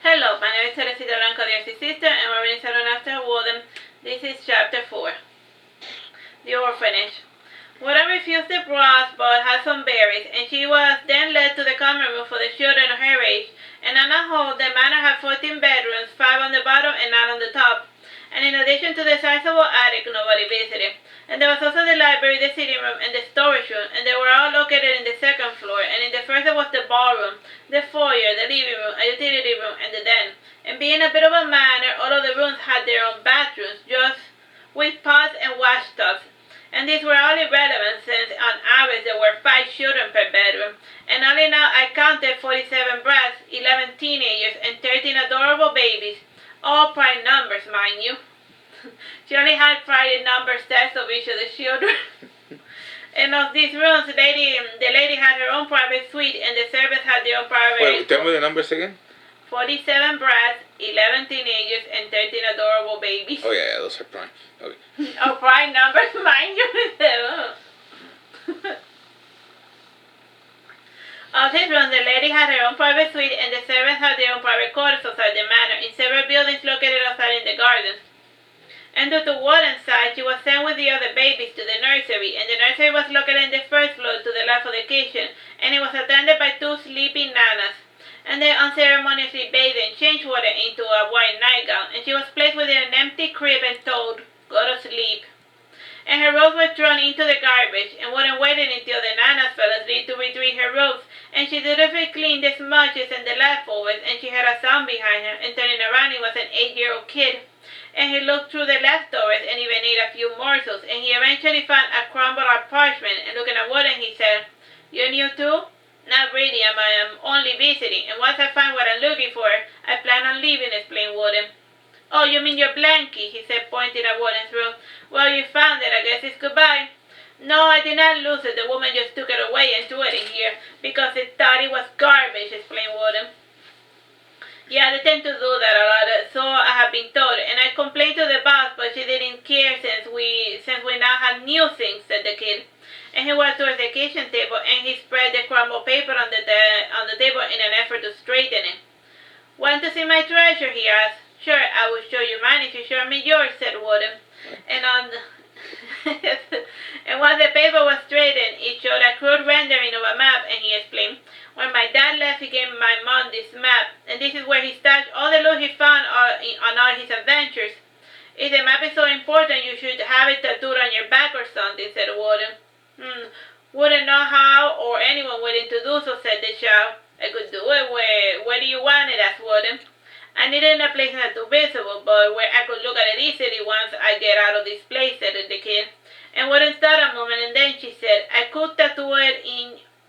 Hello, my name is Teresa Blanco, the Artsy sister, and we're reading Saturnastra Woden. This is chapter 4. The Orphanage. Woden refused the broth but had some berries, and she was then led to the common room for the children of her age. And on the whole, the manor had 14 bedrooms, 5 on the bottom and 9 on the top. And in addition to the sizable attic, nobody visited. And there was also the library, the sitting room, and the storage room, and they were all located in the second floor. And in the first there was the ballroom, the foyer, the living room, a utility room, and the den. And being a bit of a manor, all of the rooms had their own bathrooms, just with pots and washtubs. And these were all irrelevant since on average there were 5 children per bedroom. And all in all I counted 47 brats, 11 teenagers, and 13 adorable babies. All prime numbers, mind you. She only had prime number sets of each of the children. And of these rooms, the lady had her own private suite, and the servants had their own private. Wait, tell me the numbers again. 47 brats, 11 teenagers, and 13 adorable babies. Oh yeah, those are prime. Okay. Oh, prime numbers, mind you. Of his rooms, the lady had her own private suite, and the servants had their own private quarters outside the manor, in several buildings located outside in the gardens. And due to Woden's side, she was sent with the other babies to the nursery, and the nursery was located in the first floor to the left of the kitchen, and it was attended by 2 sleeping nanas. And they unceremoniously bathed and changed Woden into a white nightgown, and she was placed within an empty crib and told, "Go to sleep." And her robes were thrown into the garbage, and Woden waited until the nanas fell asleep to retrieve her robes, and she dutifully cleaned the smudges and the leftovers, and she heard a sound behind her, and turning around it was an 8-year-old kid. And he looked through the leftovers and even ate a few morsels, and he eventually found a crumbled up parchment, and looking at Woden he said, "You're new too?" "Not really, I am only visiting, and once I find what I'm looking for, I plan on leaving," explained Woden. "Oh, you mean your blankie," he said, pointing at Woden's robe. "Well, you found it, I guess it's goodbye." "No, I did not lose it, the woman just took it away and threw it in here, because it thought it was garbage," explained Woden. "Yeah, they tend to do that a lot, so I have been told, and I complained to the boss, but she didn't care since we now have new things," said the kid. And he went towards the kitchen table, and he spread the crumbled paper on the table in an effort to straighten it. "Want to see my treasure?" he asked. "Sure, I will show you mine if you show me yours," said Woden. And and once the paper was straightened, it showed a crude rendering of a map, and he explained, "When my dad left, he gave my mom this map, and this is where he stashed all the loot he found on all his adventures. If the map is so important, you should have it tattooed on your back or something," said Woden. "Wouldn't know how or anyone willing to do so," said the child. "I could do it. Where do you want it?" asked Woden. "I need it in a place not too visible, but where I could look at it easily once I get out of this place," said the kid. And Woden stopped a moment, and then she said, "I could tattoo it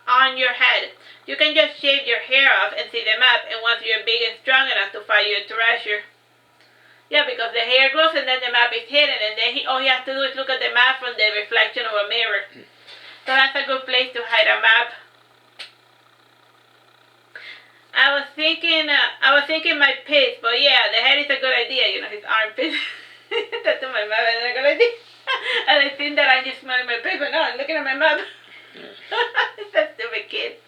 on your head. You can just shave your hair off and see the map, and once you're big and strong enough to find your treasure." Yeah, because the hair grows and then the map is hidden, and then all he has to do is look at the map from the reflection of a mirror. So that's a good place to hide a map. I was thinking my pits, but yeah, the head is a good idea, his armpit. Tattoo my map is a good idea. And I think that I'm just smelling my paper. No, I'm looking at my map. That stupid kid.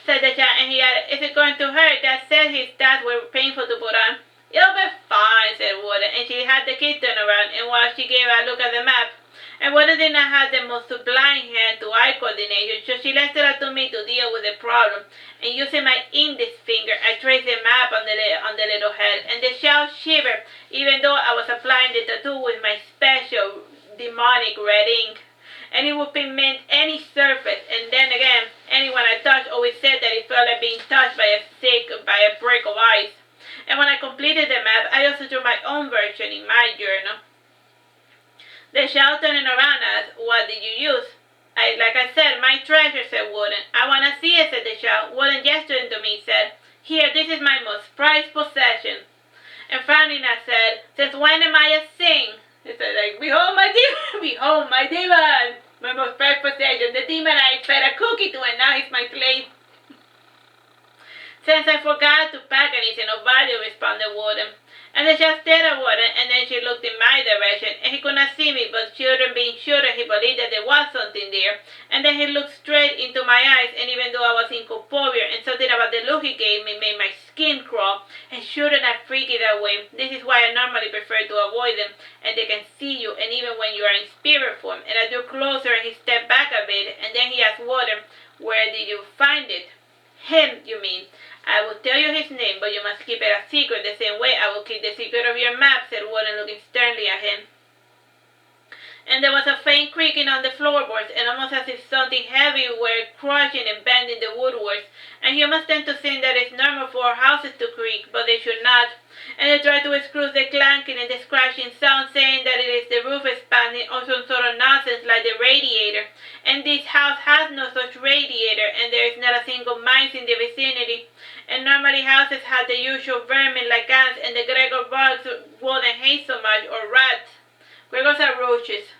Said the child, and he added, "Is it going to hurt? Dad said his stats were painful to put on." "It'll be fine," said Woden, and she had the kid turn around, and while she gave a look at the map, and Woden did not have the most sublime hand-to-eye coordination, so she left it up to me to deal with the problem. And using my index finger, I traced the map on the little head, and the child shivered, even though I was applying the tattoo with my special demonic red ink. And it would pigment any surface, and then again, anyone I touched always said that it felt like being touched by a brick of ice. And when I completed the map, I also drew my own version in my journal. The child turning around asked, "What did you use?" "Like I said, my treasure," said Woden. "I want to see it," said the child. Woden gestured to me, said, "Here, this is my most prized possession." And frowning, I said, "Since when am I a thing?" He said, "Behold my demon, behold my demon, my most prized possession, the demon I fed a cookie to, and now he's my slave." "Since I forgot to pack anything of value," responded Woden. And the child stared at Woden, and then she looked in my direction, and he could not see me, but children being children, he believed that there was something there. And then he looked straight into my eyes, and even though I was incorporeal, and something about the look he gave me made my skin crawl, children are freaky that way. This is why I normally prefer to avoid them, and they can see you, and even when you are in spirit form. And I drew closer, and he stepped back a bit, and then he asked Woden, where did you find it? Him, you mean. I will tell you his name, but you must keep it a secret the same way I will keep the secret of your map, said Woden, looking sternly at him. And there was a faint creaking on the floorboards, and almost as if something heavy were crushing and bending the woodworks. And humans tend to think that it's normal for houses to creak, but they should not. And they try to excuse the clanking and the scratching sound, saying that it is the roof expanding or some sort of nonsense like the radiator. And this house has no such radiator, and there is not a single mouse in the vicinity. And normally houses have the usual vermin like ants and the Gregor bugs Woden hates so much, or rats. Gregors are roaches.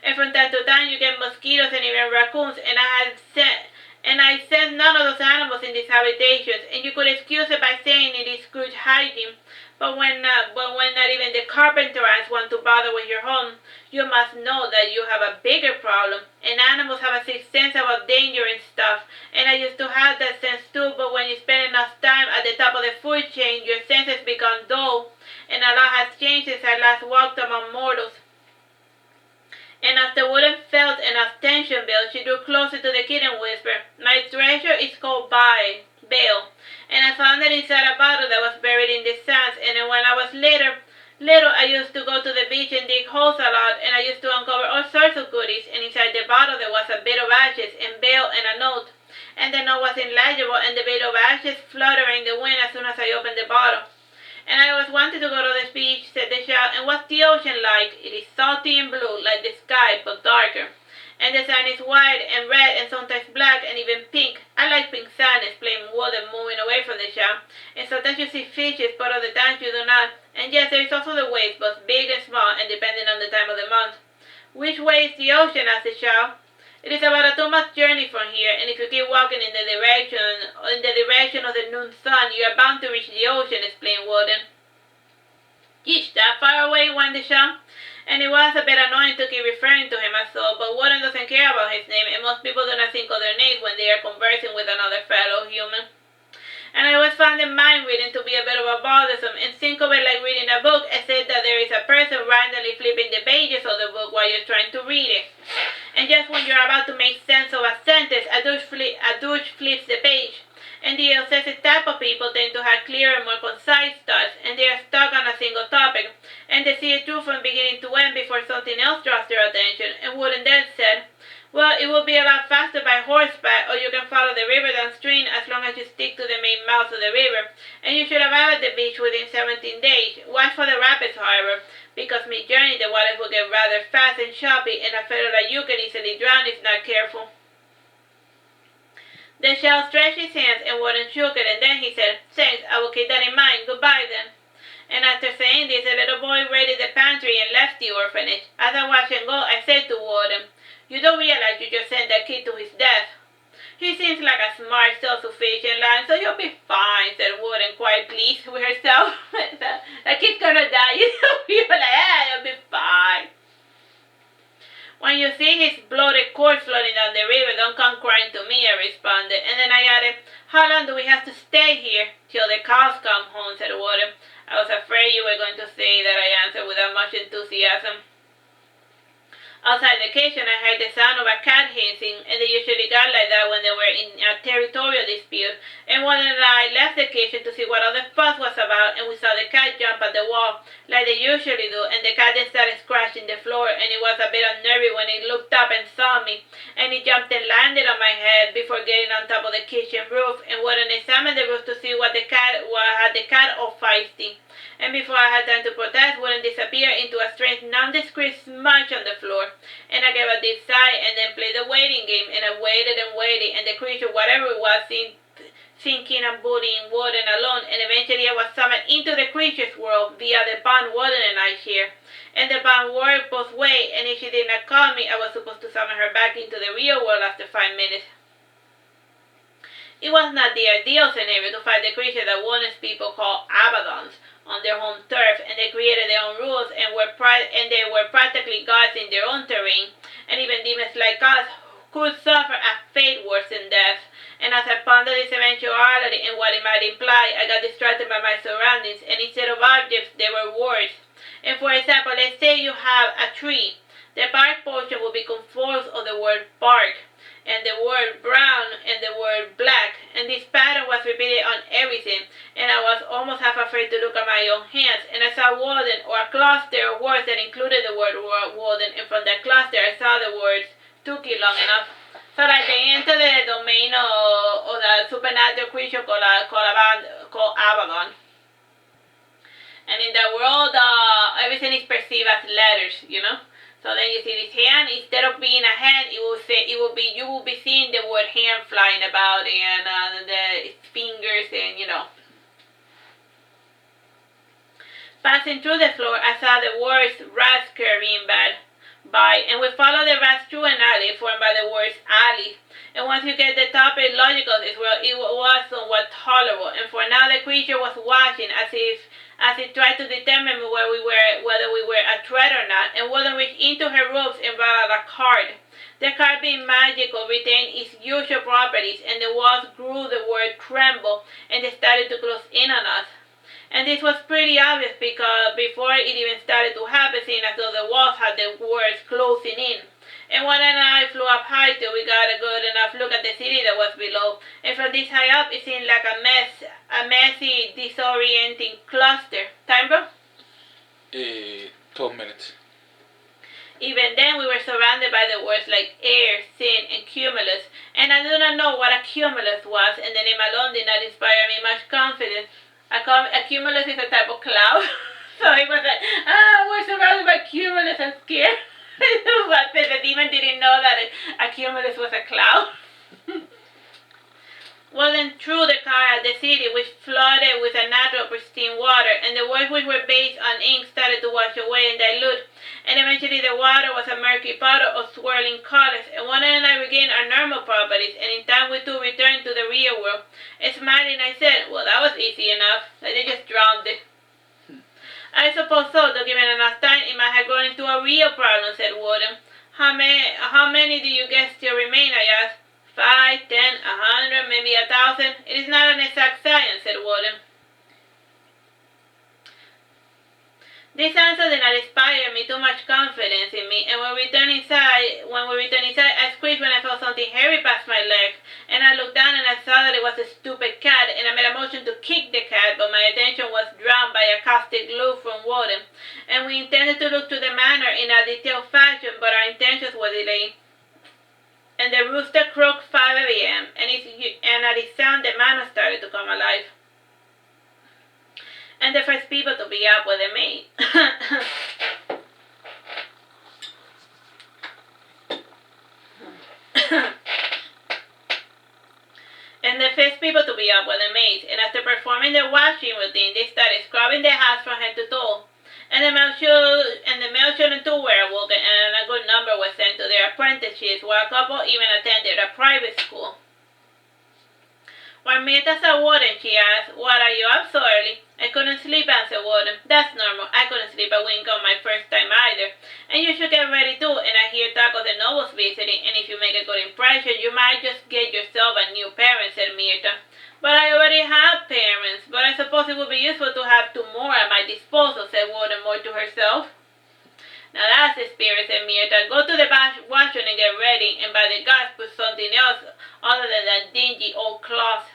And from time to time you get mosquitoes and even raccoons, and I sense none of those animals in these habitations, and you could excuse it by saying it is good hygiene. But when not even the carpenter ants want to bother with your home, you must know that you have a bigger problem. And animals have a sixth sense about danger and stuff, and I used to have that sense too, but when you spend enough time at the top of the food chain, your senses become dull, and a lot has changed since I last walked among mortals. And after Woden felt enough tension build, she drew closer to the kid and whispered, my treasure is called Bayl, and I found it inside a bottle that was buried in the sands, and then when I was little, I used to go to the beach and dig holes a lot, and I used to uncover all sorts of goodies, and inside the bottle there was a bit of ashes, and Bayl, and a note. And the note was illegible, and the bit of ashes fluttering in the wind as soon as I opened the bottle. And I always wanted to go to the beach, said the child. And what's the ocean like? It is salty and blue, like the sky, but darker. And the sand is white and red and sometimes black and even pink. I like pink sand, explained Woden, moving away from the child. And sometimes you see fishes, but other times you do not. And yes, there is also the waves, both big and small, and depending on the time of the month. Which way is the ocean? Asked the child. It is about a 2-month journey from here, and if you keep walking in the direction of the noon sun, you are bound to reach the ocean, explained Woden. Yeesh, that far away, whined the child. And it was a bit annoying to keep referring to him as so, but Woden doesn't care about his name, and most people do not think of their names when they are conversing with another fellow human. And I always found the mind reading to be a bit of a bothersome, and think of it like reading a book, except that there is a person randomly flipping the pages of the book while you're trying to read it. And just when you're about to make sense of a sentence, a douche flips the page. And the obsessive type of people tend to have clearer, more concise thoughts, and they are stuck on a single topic, and they see it through from beginning to end before something else draws their attention. And Woden then said, well, it will be a lot faster by horseback, or you can follow the river downstream as long as you stick to the main mouth of the river. And you should arrive at the beach within 17 days. Watch for the rapids, however, because mid-journey the water will get rather fast and choppy, and a fellow like you can easily drown if not careful. The child stretched his hands, and Woden shook it, and then he said, thanks, I will keep that in mind. Goodbye, then. And after saying this, the little boy raided the pantry and left the orphanage. As I watched him go, I said to Woden, you don't realize you just sent that kid to his death. He seems like a smart, self-sufficient lad, so you'll be fine, said Woden, quite pleased with herself. The kid's gonna die, you're like, you'll be fine. When you see his bloated corpse floating down the river, don't come crying to me, I responded. And then I added, how long do we have to stay here? Till the cows come home, said Woden. I was afraid you were going to say that, I answered without much enthusiasm. Outside the kitchen, I heard the sound of a cat hissing, and they usually got like that when they were in a territorial dispute. And Woden and I left the kitchen to see what all the fuss was about, and we saw the cat jump at the wall, like they usually do, and the cat then started scratching the floor, and it was a bit unnerving when it looked up and saw me, and it jumped and landed on my head before getting on top of the kitchen roof, and Woden examined the roof to see what had the cat all feisty. And before I had time to protest, Woden disappeared into a strange, nondescript smudge on the floor. And I gave a deep sigh and then played the waiting game, and I waited and waited, and the creature, whatever it was, seemed thinking and bullying Woden alone, and eventually I was summoned into the creature's world via the bond Woden and I share. And the bond worked both ways, and if she did not call me, I was supposed to summon her back into the real world after 5 minutes. It was not the ideal scenario to fight the creature that Woden's people call Abaddons on their home turf, and they created their own rules, and they were practically gods in their own terrain, and even demons like us could suffer a fate worse than death. And as I pondered this eventuality and what it might imply, I got distracted by my surroundings, and instead of objects, there were words. And for example, let's say you have a tree. The bark portion will be composed of the word bark, and the word brown, and the word black. And this pattern was repeated on everything, and I was almost half afraid to look at my own hands. And I saw Woden, or a cluster of words that included the word Woden, and from that cluster I saw the words took it long enough. So like they enter the domain of the supernatural creature called Abaddon. And in the world, everything is perceived as letters, you know. So then you see this hand, instead of being a hand, you will be seeing the word hand flying about, and the fingers, and you know. Passing through the floor, I saw the words rats carrying by, and we follow the rats through an alley formed by the words alley. And once you get the topic logic of this world, it was somewhat tolerable. And for now, the creature was watching as it tried to determine whether we were a threat or not, and Woden reached into her robes and brought out a card. The card, being magical, retained its usual properties, and the walls grew the word tremble, and they started to close in on us. And this was pretty obvious because before it even started to happen, seeing as though the walls had the words closing in. And Woden and I flew up high till we got a good enough look at the city that was below. And from this high up, it seemed like a messy, disorienting cluster. Time, bro? 12 minutes. Even then, we were surrounded by the words like air, sin, and cumulus. And I do not know what a cumulus was, and the name alone did not inspire me much confidence. A cumulus is a type of cloud. So it was like, we're surrounded by cumulus, I'm scared. But the demon didn't know that a cumulus was a cloud. Woden threw the car at the city, which flooded with a natural pristine water, and the words which were based on ink started to wash away and dilute, and eventually the water was a murky puddle of swirling colors, and Woden and I regained our normal properties, and in time we too returned to the real world. And smiling, I said, well, that was easy enough. Like they just drowned it. I suppose so, though given enough time, it might have grown into a real problem, said Woden. How many do you guess still remain, I asked. 5, 10, 100, maybe 1,000. It is not an exact science, said Woden. This answer did not inspire me too much confidence in me, and when we returned inside, I squeezed when I felt something hairy past my legs, and I looked down and I saw that it was a stupid cat, and I made a motion to kick the cat, but my attention was drawn by a caustic look from Woden, and we intended to look to the manor in a detailed fashion, but our intentions were delayed. And the rooster crowed 5 a.m., and at its sound the manor started to come alive. And the first people to be up were the maids. And after performing their washing routine, they started scrubbing their house from head to toe. And the male children too were awoken, and a good number were sent to their apprenticeships, while a couple even attended a private school. When Mirta saw Woden, she asked, "What are you up so early?" "I couldn't sleep," answered Woden. "That's normal. I couldn't sleep a wink on my first time either. And you should get ready too, and I hear talk of the nobles visiting, and if you make a good impression, you might just get yourself a new parent," said Mirta. "But I already have parents, but I suppose it would be useful to have 2 more at my disposal," said Woden more to herself. "Now that's the spirit," said Mirta. "Go to the washroom and get ready, and by the gods, put something else other than that dingy old cloth."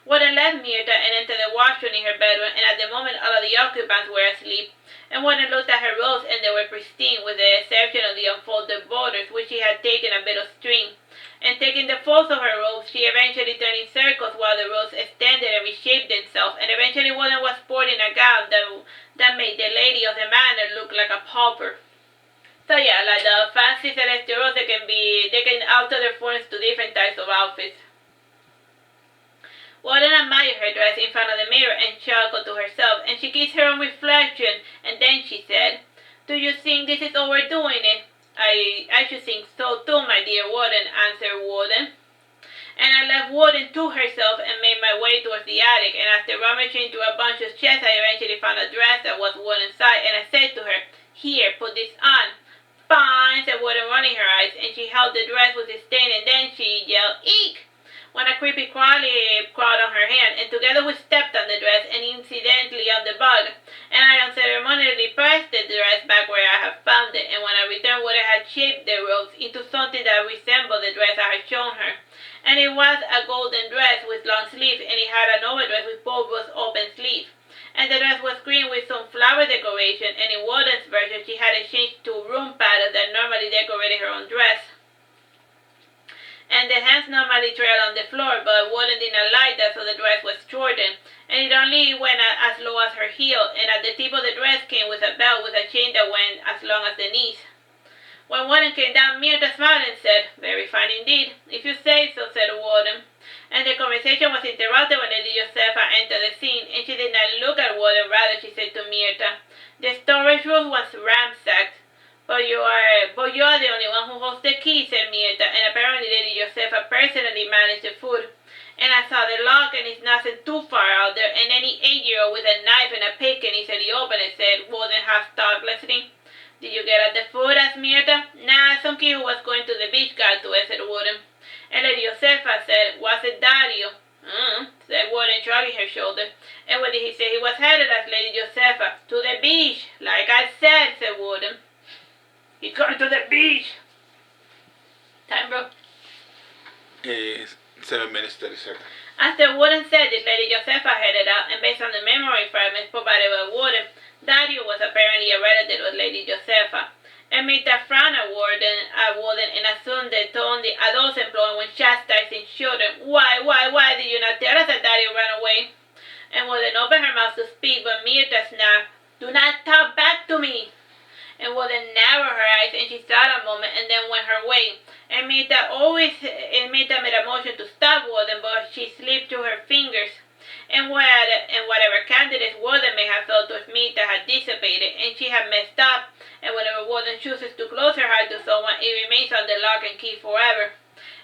Woden left Mirta and entered the washroom in her bedroom, and at the moment all of the occupants were asleep. And Woden looked at her robes, and they were pristine, with the exception of the unfolded borders, which she had taken a bit of string. And taking the folds of her robes, she eventually turned in circles while the robes extended and reshaped themselves, and eventually Woden was sporting a gown that made the lady of the manor look like a pauper. So yeah, like the fancy celestial robes, they can alter their forms to different types of outfits. Woden admired her dress in front of the mirror and chuckled to herself, and she kissed her own reflection, and then she said, "Do you think this is overdoing it?" I should think so too, my dear Woden," answered Woden. And I left Woden to herself and made my way towards the attic, and after rummaging through a bunch of chests, I eventually found a dress that was Woden's size, and I said to her, "Here, put this on." "Fine," said Woden, running her eyes, and she held the dress with a stain, and then she yelled, "Eek!" when a creepy crawly crawled on her hand, and together we stepped on the dress and incidentally on the bug, and I unceremoniously pressed the dress back where I had found it, and when I returned, Woden had shaped the robes into something that resembled the dress I had shown her. And it was a golden dress with long sleeves, and it had an overdress with both was open sleeves. And the dress was green with some flower decoration, and in Woden's version she had exchanged 2 room patterns that normally decorated her own dress. And the hands normally trailed on the floor, but Woden did not like that, so the dress was shortened, and it only went as low as her heel, and at the tip of the dress came with a belt with a chain that went as long as the knees. When Woden came down, Myrta smiled and said, "Very fine indeed, if you say so," said Woden. And the conversation was interrupted when Lady Josepha entered the scene, and she did not look at Woden, rather she said to Myrta, "The storage room was ransacked, but you are the only one who holds the key," said Myrta, and apparently Lady Josepha personally managed the food. "And I saw the lock, and it's nothing too far out there, and any 8-year-old with a knife and a pick can easily open it," said Woden half thoughtlessly. "Did you get at the food?" asked Myrta. "Nah, some kid who was going to the beach got to it," said Woden. And Lady Josepha said, "Was it Dario?" Said Woden, shrugging her shoulder. "And where did he say he was headed?" asked Lady Josepha. "To the beach, like I said," Woden. "He's going to the beach." Time, bro. 7 minutes 30 seconds. After Woden said this, Lady Josepha headed out, and based on the memory fragments provided by Woden, Dario was apparently a relative of Lady Josepha. And Myrta frowned at Woden and assumed the tone the adults employ when chastising children. Why did you not tell us that Dario ran away?" And Woden opened her mouth to speak, but Myrta snapped, "Do not talk back to me." And Woden narrowed her eyes, and she thought a moment and then went her way. And Myrta made a motion to stop Woden, but she slipped through her fingers. And whatever candidate Woden may have felt towards Myrta had dissipated, and she had messed up. And whenever Woden chooses to close her heart to someone, it remains under lock and key forever.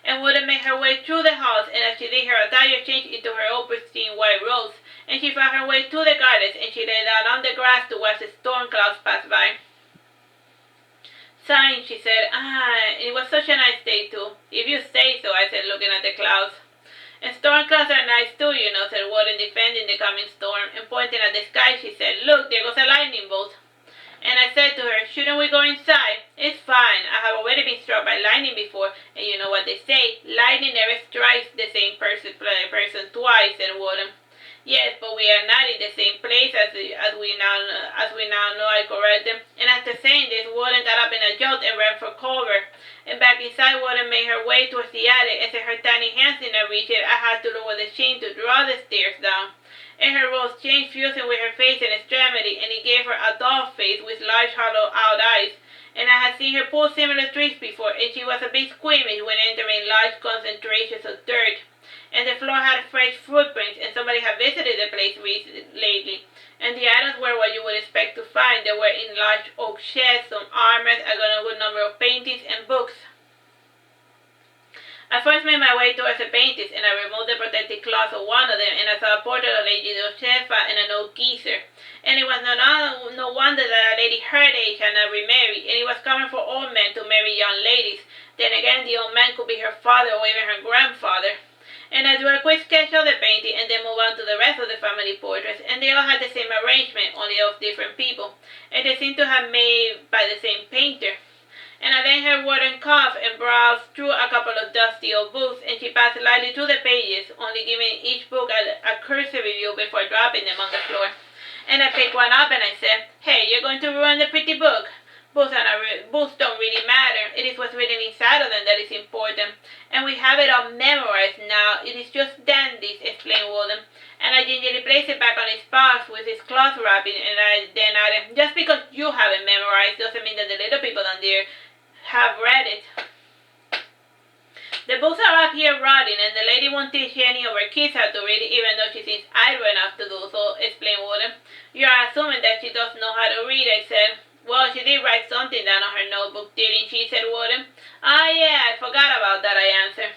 And Woden made her way through the halls, and as she did, her attire changed into her old pristine white robes, and she found her way to the gardens, and she lay down on the grass to watch the storm clouds pass by. Sighing, she said, "It was such a nice day too." "If you say so," I said, looking at the clouds. "And storm clouds are nice too, you know," said Woden, defending the coming storm, and pointing at the sky, she said, "Look, there goes a lightning bolt." And I said to her, "Shouldn't we go inside?" "It's fine. I have already been struck by lightning before, and you know what they say, lightning never strikes the same person twice," said Woden. "Yes, but we are not in the same place as we now know," I corrected. And after saying this, Woden got up in a jolt and ran for cover. And back inside, Woden made her way towards the attic, and since her tiny hands did not reach it, I had to lower the chain to draw the stairs down. And her rose changed, fusing with her face and extremity, and it gave her a doll face with large hollow-out eyes. And I had seen her pull similar tricks before, and she was a bit squeamish when entering large concentrations of dirt. And the floor had fresh footprints, and somebody had visited the place lately. And the items were what you would expect to find. They were in large oak chests, some armors, a good number of paintings, and books. I first made my way towards the paintings, and I removed the protective cloth of one of them, and I saw a portrait of Lady Josepha and an old geezer. And it was no wonder that a lady her age had not remarried, and it was common for old men to marry young ladies. Then again, the old man could be her father or even her grandfather. And I drew a quick sketch of the painting, and then moved on to the rest of the family portraits, and they all had the same arrangement, only of different people, and they seemed to have made by the same painter. And I then heard Woden cough and browse through a couple of dusty old books, and she passed lightly through the pages, only giving each book a cursory review before dropping them on the floor. And I picked one up and I said, "Hey, you're going to ruin the pretty book. Books don't really matter. It is what's written inside of them that is important. And we have it all memorized now. It is just dandies," explained Woden. And I gingerly placed it back on its box with its cloth wrapping, and I then added, "Just because you have it memorized doesn't mean that the little people down there have read it. The books are up here rotting, and the lady won't teach any of her kids how to read it, even though she seems idle enough to do so," explained Woden. "You are assuming that she does know how to read," I said. "Well, she did write something down on her notebook, didn't she?" said Woden. "Ah, yeah, I forgot about that," I answered.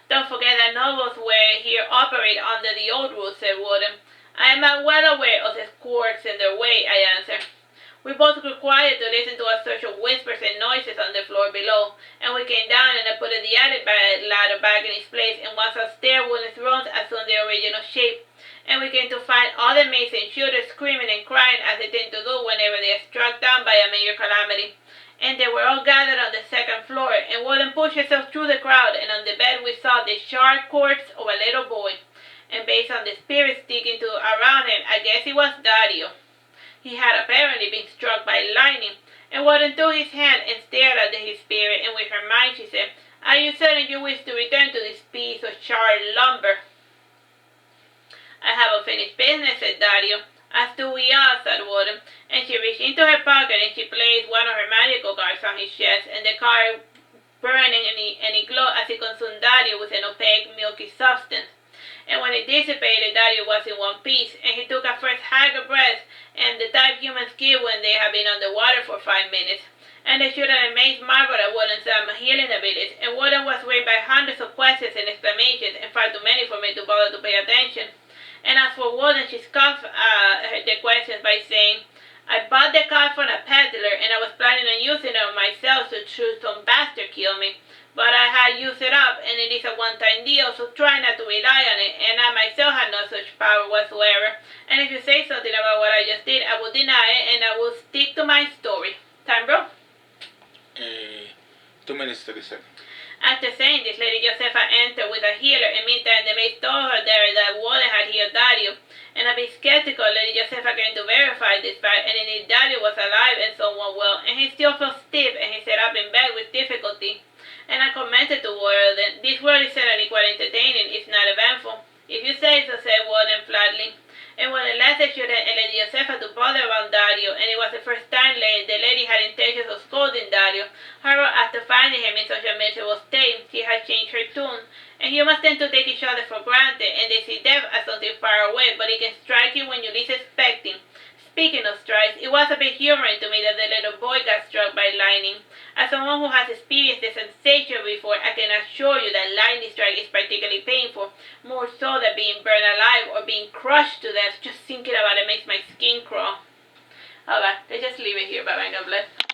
"Don't forget that nobles were here operate under the old rules," said Woden. "I am well aware of the quirks in their way," I answered. We both were quiet to listen to a surge of whispers and noises on the floor below, and we came down and I put the attic ladder back in its place, and once upstairs Wooden thrones assumed their original shape, and we came to find all the maids and shooters screaming and crying as they tend to do whenever they are struck down by a major calamity. And they were all gathered on the second floor, and Woden pushed herself through the crowd, and on the bed we saw the charred corpse of a little boy. And based on the spirit sticking to around him, I guess it was Dario. He had apparently been struck by lightning, and Woden took his hand and stared at his spirit, and with her mind she said, "Are you certain you wish to return to this piece of charred lumber?" "I have unfinished business," said Dario. "As do we all," said Woden, and she reached into her pocket and she placed one of her magical cards on his chest, and the card burning and it glowed as it consumed Dario with an opaque, milky substance. And when it dissipated, Dario was in one piece, and he took a first hag of breath, and the type humans give when they have been underwater for 5 minutes. And they showed an amazed marvel at Woden's healing abilities, and Woden was weighed by hundreds of questions and exclamations, and far too many for me to bother to pay attention. And as for Woden, she scoffed the questions by saying, "I bought the card from a peddler, and I was planning on using it on myself should some bastard kill me. But I had used it up, and it is a one-time deal, so try not to rely on it, and I myself had no such power whatsoever. And if you say something about what I just did, I will deny it, and I will stick to my story." Time, bro? 2 minutes, 30 seconds. After saying this, Lady Josepha entered with a healer, and meantime the maid told her there that Woden had healed Dario. And a bit skeptical, Lady Josepha came to verify this fact, and indeed Dario was alive and somewhat well, and he still felt stiff, and he sat up in bed with difficulty. And I commented to Woden, "This world is certainly quite entertaining, if not eventful." "If you say so," said Woden flatly. And when the last showed Lady Josepha to bother around Dario, and it was the first time the lady had intentions of scolding Dario. However, after finding him in such a miserable state, she had changed her tune. And humans tend to take each other for granted, and they see death as something far away, but it can strike you when you least expect it. Speaking of strikes, it was a bit humorous to me that the little boy got struck by lightning. As someone who has experienced the sensation before, I can assure you that lightning strike is particularly painful, more so than being burned alive or being crushed to death. Just thinking about it makes my skin crawl. Alright, let's just leave it here. Bye bye, God bless.